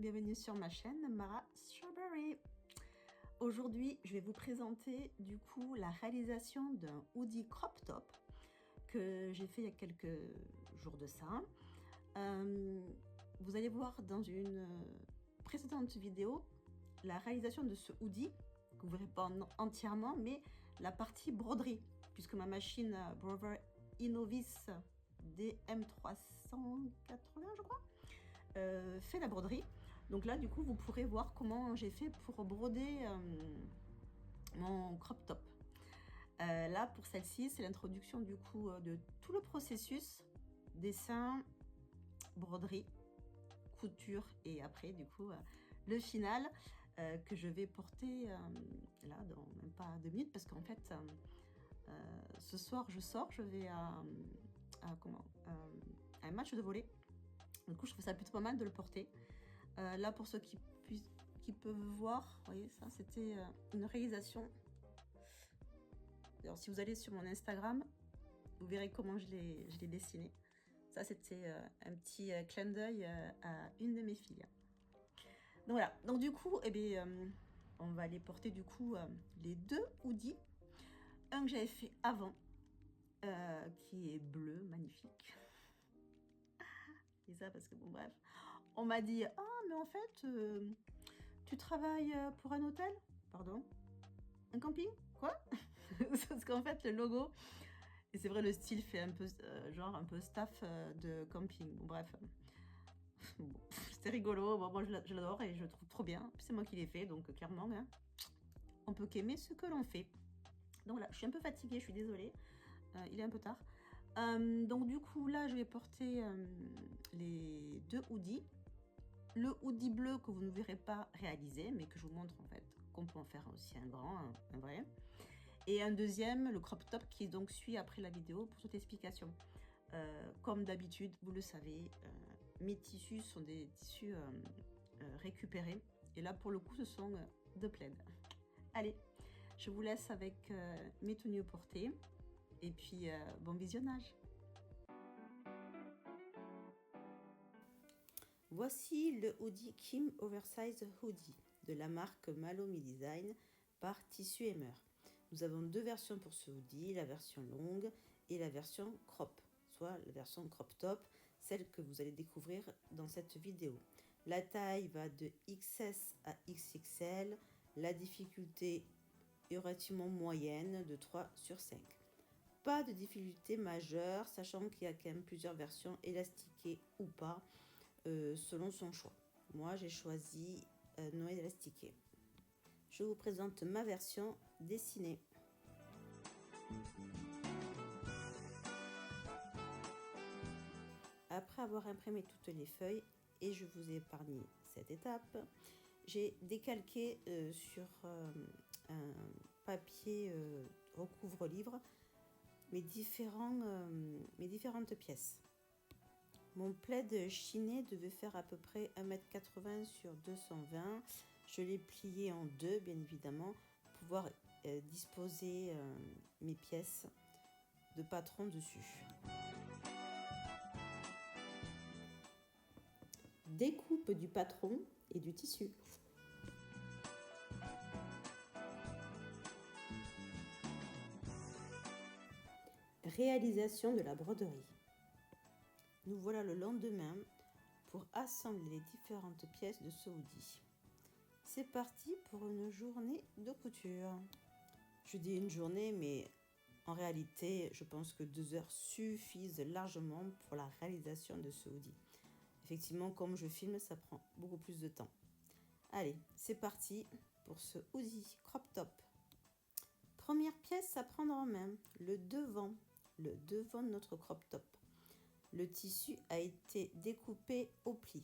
bienvenue sur ma chaîne Mara Strawberry. Aujourd'hui, je vais vous présenter du coup la réalisation d'un hoodie crop top que j'ai fait il y a quelques jours de ça. Vous allez voir dans une précédente vidéo la réalisation de ce hoodie, que vous ne verrez pas entièrement, mais la partie broderie, puisque ma machine Brother Innovis DM380, je crois, fait la broderie. Donc là, du coup, vous pourrez voir comment j'ai fait pour broder mon crop top. Là, pour celle-ci, c'est l'introduction du coup de tout le processus dessin, broderie, couture et après, du coup, le final que je vais porter là dans même pas 2 minutes parce qu'en fait, ce soir, je vais à un match de volley. Du coup, je trouve ça plutôt pas mal de le porter. Là, pour ceux qui peuvent voir, vous voyez, ça, c'était une réalisation. Alors, si vous allez sur mon Instagram, vous verrez comment je l'ai dessiné. Ça, c'était un petit clin d'œil à une de mes filles. Donc voilà. Donc du coup, eh bien, on va aller porter du coup les 2 hoodies. Un que j'avais fait avant, qui est bleu, magnifique. Et ça parce que bon bref, on m'a dit « Ah mais en fait, tu travailles pour un hôtel ?» Pardon? Un camping? Quoi? Parce qu'en fait le logo, et c'est vrai le style fait un peu genre un peu staff de camping. Bon bref, bon, c'était rigolo. Bon, moi je l'adore et je le trouve trop bien. C'est moi qui l'ai fait donc clairement, hein, on peut qu'aimer ce que l'on fait. Donc là, je suis un peu fatiguée, je suis désolée. Il est un peu tard. Donc du coup là je vais porter les 2 hoodies. Le hoodie bleu que vous ne verrez pas réalisé mais que je vous montre en fait qu'on peut en faire aussi un grand, un vrai. Et un deuxième, le crop top qui donc suit après la vidéo pour toute explication. Comme d'habitude, vous le savez, mes tissus sont des tissus récupérés. Et là pour le coup ce sont de plaid. Allez, je vous laisse avec mes tenues portées. Et puis, bon visionnage. Voici le hoodie Kim Oversize Hoodie de la marque Malomi Design par Tissu Emmer. Nous avons 2 versions pour ce hoodie, la version longue et la version crop, soit la version crop top, celle que vous allez découvrir dans cette vidéo. La taille va de XS à XXL, la difficulté est relativement moyenne de 3/5. Pas de difficulté majeure, sachant qu'il y a quand même plusieurs versions élastiquées ou pas, selon son choix. Moi, j'ai choisi non élastiquée. Je vous présente ma version dessinée. Après avoir imprimé toutes les feuilles, et je vous ai épargné cette étape, j'ai décalqué sur un papier recouvre-livre mes différentes pièces. Mon plaid chiné devait faire à peu près 1,80 m sur 220. Je l'ai plié en 2, bien évidemment, pour pouvoir disposer mes pièces de patron dessus. Découpe du patron et du tissu. Réalisation de la broderie. Nous voilà le lendemain pour assembler les différentes pièces de ce hoodie. C'est parti pour une journée de couture. Je dis une journée, mais en réalité, je pense que 2 heures suffisent largement pour la réalisation de ce hoodie. Effectivement, comme je filme, ça prend beaucoup plus de temps. Allez, c'est parti pour ce hoodie crop top. Première pièce à prendre en main, le devant de notre crop top. Le tissu a été découpé au pli.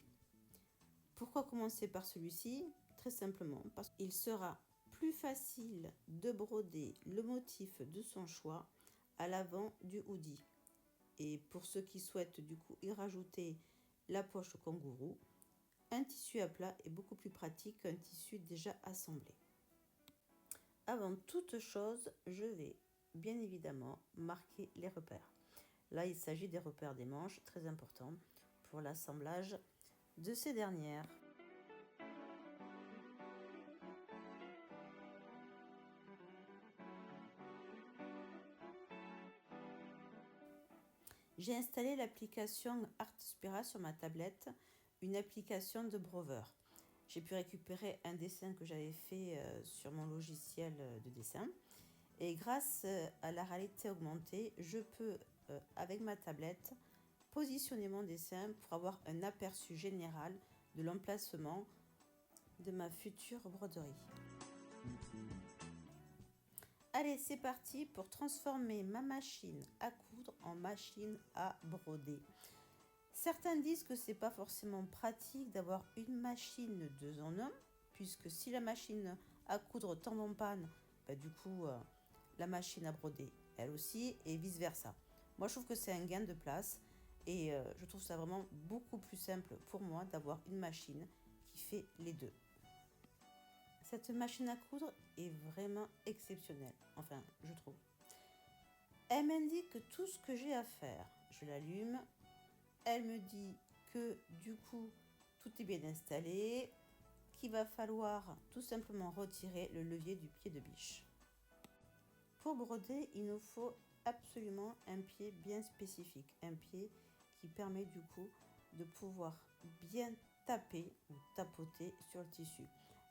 Pourquoi commencer par celui-ci? Très simplement parce qu'il sera plus facile de broder le motif de son choix à l'avant du hoodie. Et pour ceux qui souhaitent du coup y rajouter la poche kangourou, un tissu à plat est beaucoup plus pratique qu'un tissu déjà assemblé. Avant toute chose, je vais bien évidemment marquer les repères. Là, il s'agit des repères des manches, très importants pour l'assemblage de ces dernières. J'ai installé l'application Artspira sur ma tablette, une application de Brover. J'ai pu récupérer un dessin que j'avais fait sur mon logiciel de dessin. Et grâce à la réalité augmentée, je peux, avec ma tablette, positionner mon dessin pour avoir un aperçu général de l'emplacement de ma future broderie. Allez, c'est parti pour transformer ma machine à coudre en machine à broder. Certains disent que c'est pas forcément pratique d'avoir une machine 2 en 1, puisque si la machine à coudre tombe en panne, du coup, la machine à broder, elle aussi, et vice-versa. Moi, je trouve que c'est un gain de place, et je trouve ça vraiment beaucoup plus simple pour moi d'avoir une machine qui fait les deux. Cette machine à coudre est vraiment exceptionnelle, enfin, je trouve. Elle m'indique tout ce que j'ai à faire. Je l'allume. Elle me dit que du coup, tout est bien installé, qu'il va falloir tout simplement retirer le levier du pied de biche. Pour broder, il nous faut absolument un pied bien spécifique, un pied qui permet du coup de pouvoir bien taper ou tapoter sur le tissu.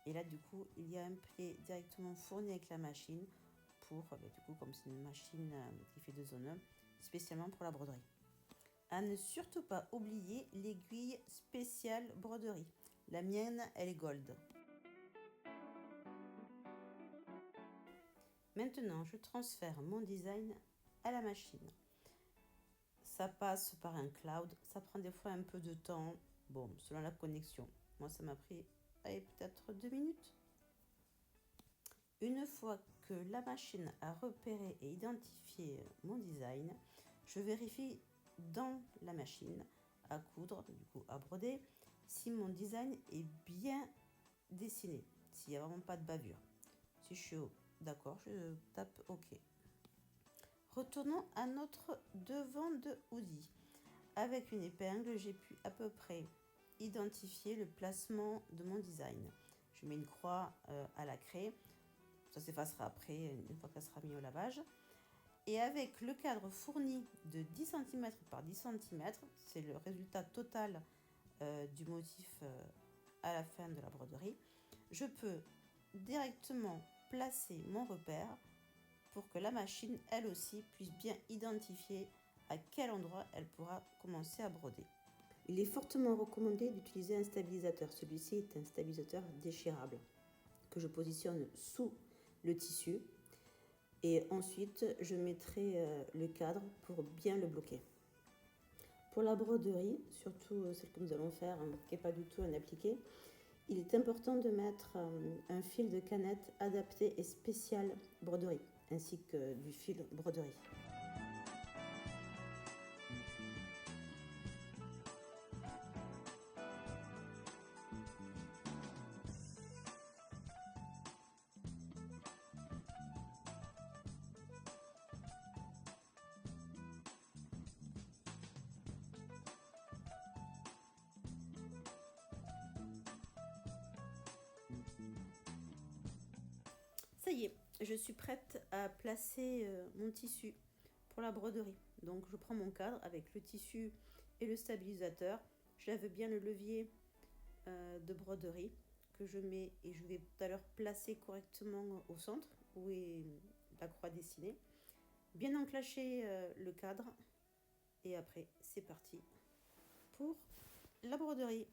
Et là, du coup, il y a un pied directement fourni avec la machine pour, du coup, comme c'est une machine qui fait 2 en 1, spécialement pour la broderie. À ne surtout pas oublier l'aiguille spéciale broderie. La mienne, elle est gold. Maintenant, je transfère mon design à la machine. Ça passe par un cloud, ça prend des fois un peu de temps, bon, selon la connexion. Moi, ça m'a pris peut-être 2 minutes. Une fois que la machine a repéré et identifié mon design, je vérifie dans la machine à coudre, du coup à broder, si mon design est bien dessiné, s'il n'y a vraiment pas de bavure. Si je suis d'accord, je tape OK. Retournons à notre devant de hoodie. Avec une épingle, j'ai pu à peu près identifier le placement de mon design. Je mets une croix à la craie. Ça s'effacera après, une fois qu'elle sera mise au lavage. Et avec le cadre fourni de 10 cm par 10 cm, c'est le résultat total du motif à la fin de la broderie, je peux directement placer mon repère pour que la machine, elle aussi, puisse bien identifier à quel endroit elle pourra commencer à broder. Il est fortement recommandé d'utiliser un stabilisateur. Celui-ci est un stabilisateur déchirable que je positionne sous le tissu et ensuite je mettrai le cadre pour bien le bloquer. Pour la broderie, surtout celle que nous allons faire, qui n'est pas du tout un appliqué, il est important de mettre un fil de canette adapté et spécial broderie, ainsi que du fil broderie. Ça y est, je suis prête à placer mon tissu pour la broderie. Donc je prends mon cadre avec le tissu et le stabilisateur. Je lève bien le levier de broderie que je mets et je vais tout à l'heure placer correctement au centre où est la croix dessinée. Bien enclencher le cadre et après c'est parti pour la broderie.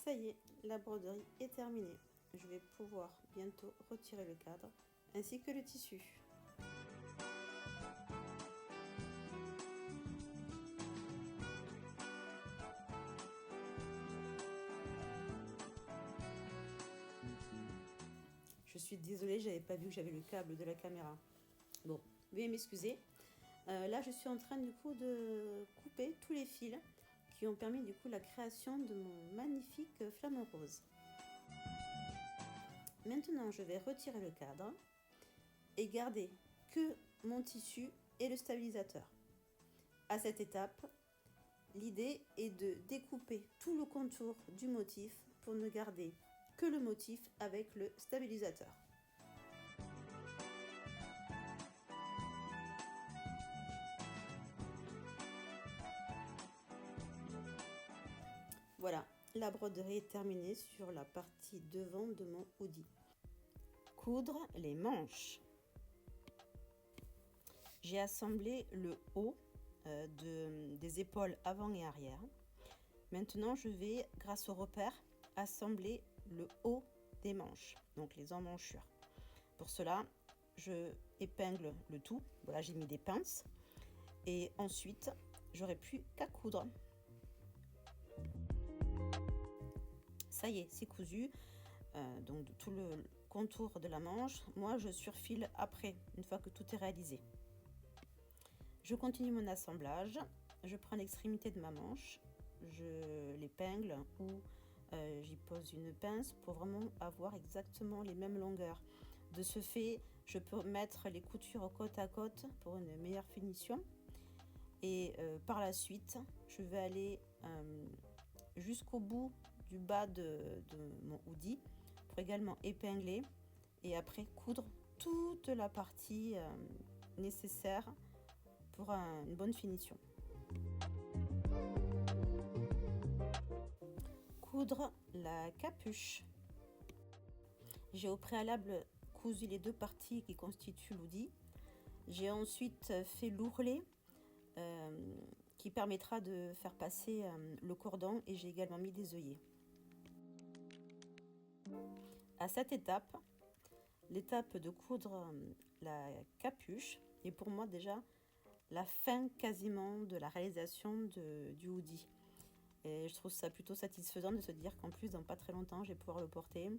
Ça y est, la broderie est terminée. Je vais pouvoir bientôt retirer le cadre ainsi que le tissu. suis désolée, j'avais pas vu que j'avais le câble de la caméra. Bon, veuillez m'excuser. Là, je suis en train du coup de couper tous les fils qui ont permis du coup la création de mon magnifique flamant rose. Maintenant, je vais retirer le cadre et garder que mon tissu et le stabilisateur. À cette étape, l'idée est de découper tout le contour du motif pour ne garder que le motif avec le stabilisateur. Voilà, la broderie est terminée sur la partie devant de mon hoodie. Coudre les manches. J'ai assemblé le haut des épaules avant et arrière. Maintenant, je vais, grâce au repère, assembler le haut des manches, donc les emmanchures. Pour cela, je épingle le tout. Voilà, j'ai mis des pinces. Et ensuite, j'aurai plus qu'à coudre. Ça y est, c'est cousu. Donc tout le contour de la manche. Moi, je surfile après, une fois que tout est réalisé. Je continue mon assemblage. Je prends l'extrémité de ma manche. Je l'épingle ou j'y pose une pince pour vraiment avoir exactement les mêmes longueurs. De ce fait, je peux mettre les coutures côte à côte pour une meilleure finition. Et par la suite, je vais aller jusqu'au bout du bas de mon hoodie pour également épingler et après coudre toute la partie nécessaire pour une bonne finition. Coudre la capuche. J'ai au préalable cousu les deux parties qui constituent l'hoodie. J'ai ensuite fait l'ourlet qui permettra de faire passer le cordon et j'ai également mis des œillets. À cette étape, l'étape de coudre la capuche est pour moi déjà la fin quasiment de la réalisation du hoodie. Et je trouve ça plutôt satisfaisant de se dire qu'en plus dans pas très longtemps je vais pouvoir le porter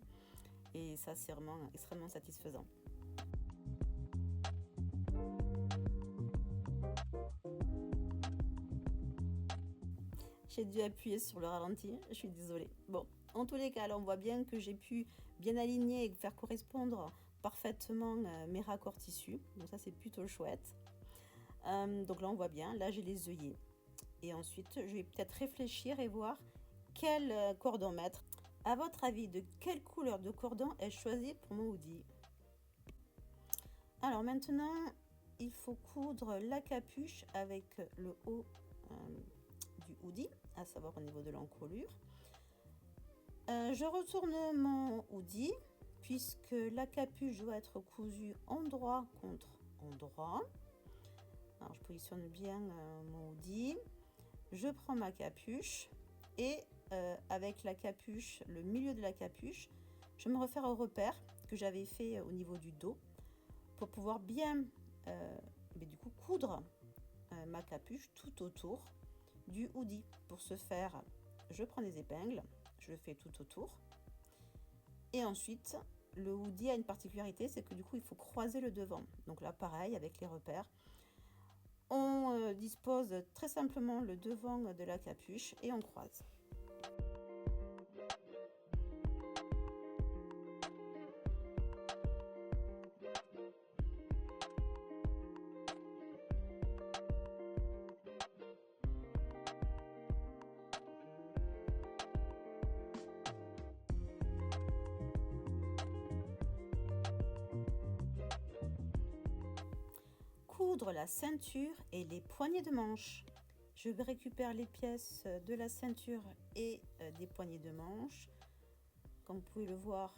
et ça c'est vraiment extrêmement satisfaisant. J'ai dû appuyer sur le ralenti, je suis désolée. Bon, en tous les cas, là, on voit bien que j'ai pu bien aligner et faire correspondre parfaitement mes raccords tissus. Donc ça, c'est plutôt chouette. Donc là, on voit bien. Là, j'ai les œillets. Et ensuite, je vais peut-être réfléchir et voir quel cordon mettre. À votre avis, de quelle couleur de cordon ai-je choisi pour mon hoodie? Alors maintenant, il faut coudre la capuche avec le haut du hoodie, à savoir au niveau de l'encolure. Je retourne mon hoodie puisque la capuche doit être cousue endroit contre endroit. Alors je positionne bien mon hoodie. Je prends ma capuche et avec la capuche, le milieu de la capuche, je me réfère au repère que j'avais fait au niveau du dos pour pouvoir bien du coup coudre ma capuche tout autour du hoodie. Pour ce faire, je prends des épingles, je le fais tout autour. Et ensuite, le hoodie a une particularité, c'est que du coup, il faut croiser le devant. Donc là, pareil, avec les repères, on dispose très simplement le devant de la capuche et on croise. Coudre la ceinture et les poignées de manche. Je récupère les pièces de la ceinture et des poignées de manche. Comme vous pouvez le voir,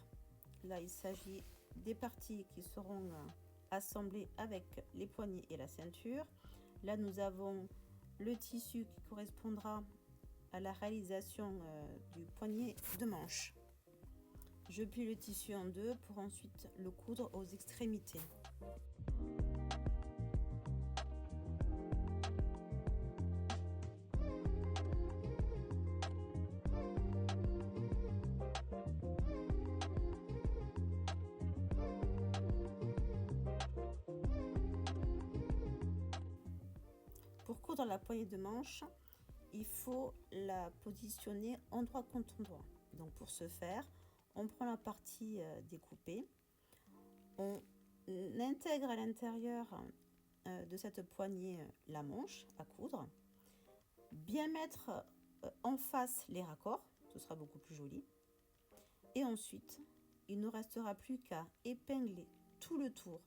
là il s'agit des parties qui seront assemblées avec les poignées et la ceinture. Là nous avons le tissu qui correspondra à la réalisation du poignet de manche. Je plie le tissu en deux pour ensuite le coudre aux extrémités. Pour coudre la poignée de manche, il faut la positionner endroit contre endroit. Donc pour ce faire, on prend la partie découpée, on intègre à l'intérieur de cette poignée la manche à coudre, bien mettre en face les raccords, ce sera beaucoup plus joli. Et ensuite, il ne restera plus qu'à épingler tout le tour.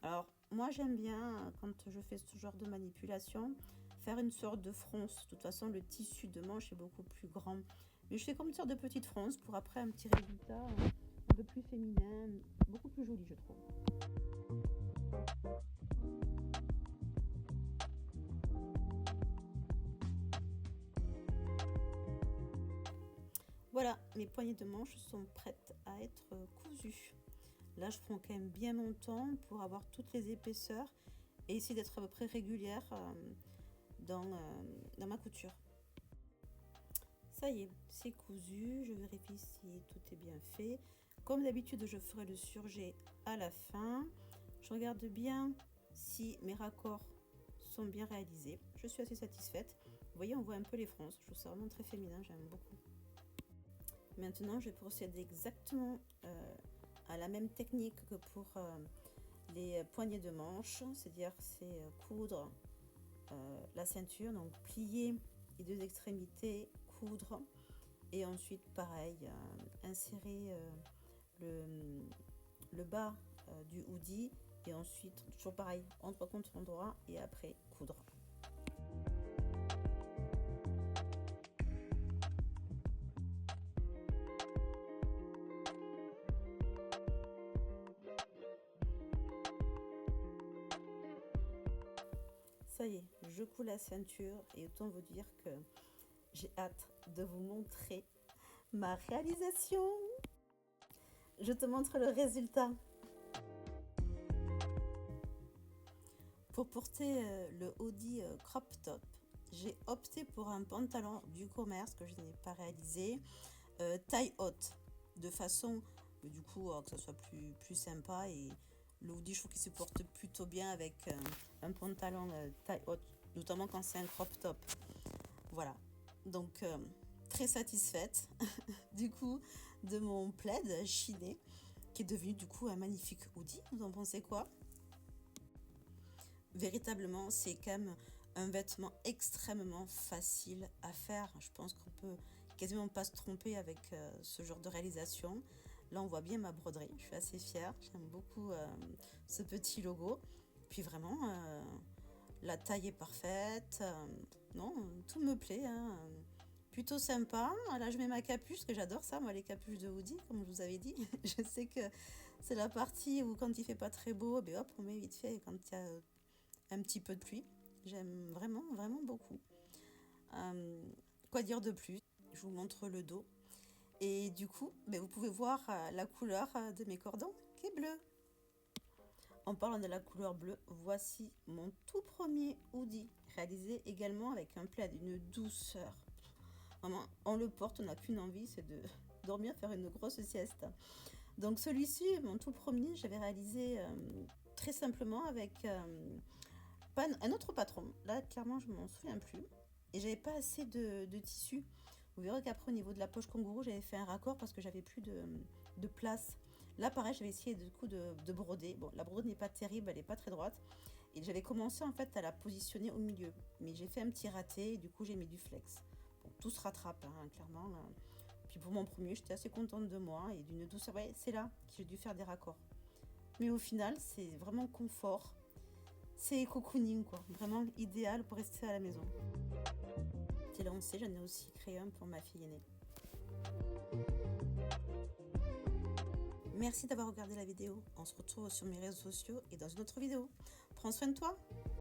Alors, moi j'aime bien, quand je fais ce genre de manipulation, faire une sorte de fronce. De toute façon, le tissu de manche est beaucoup plus grand. Mais je fais comme une sorte de petite fronce pour après un petit résultat un peu plus féminin, beaucoup plus joli, je trouve. Voilà, mes poignées de manche sont prêtes à être cousues. Là, je prends quand même bien mon temps pour avoir toutes les épaisseurs et essayer d'être à peu près régulière dans ma couture. Ça y est, c'est cousu. Je vérifie si tout est bien fait. Comme d'habitude, je ferai le surjet à la fin. Je regarde bien si mes raccords sont bien réalisés. Je suis assez satisfaite. Vous voyez, on voit un peu les fronces. Je trouve ça vraiment très féminin, j'aime beaucoup. Maintenant, je procède exactement à la même technique que pour les poignées de manche, c'est-à-dire c'est coudre la ceinture, donc plier les deux extrémités, coudre et ensuite pareil insérer le bas du hoodie et ensuite toujours pareil endroit contre endroit et après coudre. Ça y est, je coud la ceinture et autant vous dire que j'ai hâte de vous montrer ma réalisation. Je te montre le résultat. Pour porter le hoodie crop top, j'ai opté pour un pantalon du commerce que je n'ai pas réalisé, taille haute, de façon du coup que ça soit plus sympa. Et le hoodie, je trouve qu'il se porte plutôt bien avec un pantalon taille haute, notamment quand c'est un crop top. Voilà, donc très satisfaite du coup de mon plaid chiné qui est devenu du coup un magnifique hoodie. Vous en pensez quoi? Véritablement, c'est quand même un vêtement extrêmement facile à faire. Je pense qu'on peut quasiment pas se tromper avec ce genre de réalisation. Là, on voit bien ma broderie. Je suis assez fière. J'aime beaucoup ce petit logo. Puis vraiment, la taille est parfaite. Non, tout me plaît. Hein. Plutôt sympa. Là, je mets ma capuche, que j'adore ça, moi, les capuches de hoodie, comme je vous avais dit. Je sais que c'est la partie où, quand il fait pas très beau, ben hop, on met vite fait. Et quand il y a un petit peu de pluie, j'aime vraiment, vraiment beaucoup. Quoi dire de plus? Je vous montre le dos. Et du coup, ben, vous pouvez voir la couleur de mes cordons, qui est bleu. En parlant de la couleur bleue, voici mon tout premier hoodie, réalisé également avec un plaid d'une douceur. Vraiment, on le porte, on n'a qu'une envie, c'est de dormir, faire une grosse sieste. Donc celui-ci, mon tout premier, j'avais réalisé très simplement avec un autre patron. Là, clairement, je m'en souviens plus. Et j'avais pas assez de tissu. Vous verrez qu'après, au niveau de la poche kangourou, j'avais fait un raccord parce que j'avais plus de place. Là, pareil, j'avais essayé du coup de broder. Bon, la brode n'est pas terrible, elle n'est pas très droite. Et j'avais commencé en fait à la positionner au milieu. Mais j'ai fait un petit raté et du coup, j'ai mis du flex. Bon, tout se rattrape, hein, clairement. Puis pour mon premier, j'étais assez contente de moi et d'une douceur. Ouais, c'est là que j'ai dû faire des raccords. Mais au final, c'est vraiment confort. C'est cocooning, quoi. Vraiment idéal pour rester à la maison. C'est lancé, j'en ai aussi créé un pour ma fille aînée. Merci d'avoir regardé la vidéo. On se retrouve sur mes réseaux sociaux et dans une autre vidéo. Prends soin de toi.